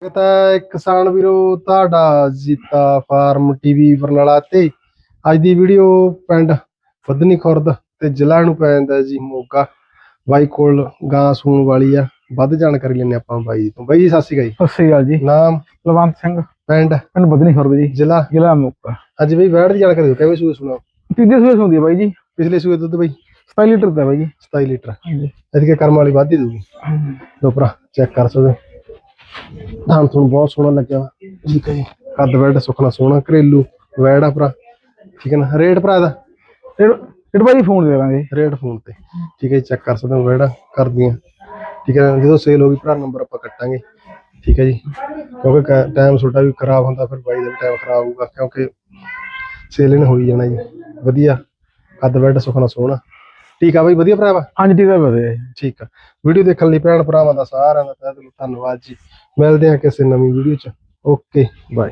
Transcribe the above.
किसान वीरो ਤੁਹਾਡਾ ਜੀਤਾ ਫਾਰਮ ਟੀਵੀ ਬਰਨਾਲਾ ਤੇ ਅੱਜ ਦੀ ਵੀਡੀਓ ਪਿੰਡ ਵਧਨੀ ਖੁਰਦ ਤੇ ਜ਼ਿਲ੍ਹਾ ਨੂੰ ਪੈ ਜਾਂਦਾ ਜੀ ਮੋਗਾ। ਬਾਈ ਕੋਲ ਗਾਂ ਸੂਣ ਵਾਲੀ ਆ, ਵੱਧ ਜਾਣਕਾਰੀ ਲੈਣੇ ਆਪਾਂ ਬਾਈ ਤੋਂ। ਬਾਈ ਜੀ ਸਤਿ ਸ਼੍ਰੀ ਅਕਾਲ ਜੀ। ਸਤਿ ਸ਼੍ਰੀ ਅਕਾਲ ਜੀ। ਨਾਮ ਕੁਲਵੰਤ ਸਿੰਘ, ਪਿੰਡ ਵਧਨੀ ਖੁਰਦ ਜੀ, ਜ਼ਿਲ੍ਹਾ ਮੋਗਾ। ਅੱਜ ਬਈ ਵੈੜ ਦੀ ਜਾਣਕਾਰੀ ਦਿਓ, ਕਿਵੇਂ ਸੂਏ ਸੁਣਾ? ਤੀਜੇ ਸੂਏ ਹੁੰਦੀ ਹੈ ਬਾਈ ਜੀ। ਪਿਛਲੇ ਸੂਏ ਦੁੱਧ ਬਈ 27 ਲੀਟਰ ਦਾ ਬਾਈ ਜੀ। 27 ਲੀਟਰ ਇਹਦੀ ਕਰਮ ਵਾਲੀ ਵੱਧ ਹੀ ਦੂਗੀ। ਲੋ ਭਰਾ ਚੈੱਕ ਕਰ ਸਕਦੇ धान थून बहुत सोहना लग्या वा, ठीक है जी। कद वैड सुखना सोहना घरेलू वैड आ भरा, ठीक है ना। रेट भरा दा रेट भाई फोन दे देंगे, रेट फोन ते, ठीक है जी। चेक कर सकते हो वैड कर दियां, ठीक है। जो सेल होगी भरा नंबर आप कटांगे, ठीक है जी। क्योंकि टाइम छोटा भी खराब होंदा, फिर बाई दा भी टाइम खराब होगा, क्योंकि सेल इन्हें हो ही जाना जी। वधिया कद वैड सुखना सोहना, ठीक है भाई। वधिया भरा वा। हाँ जी ठीक है वधिया, ठीक है। वीडियो देखने लिए भैन भरावां दा सारिआं दा तहे दिलों धन्नवाद जी। मिलदे हां किसी नवीं वीडियो च। Okay bye.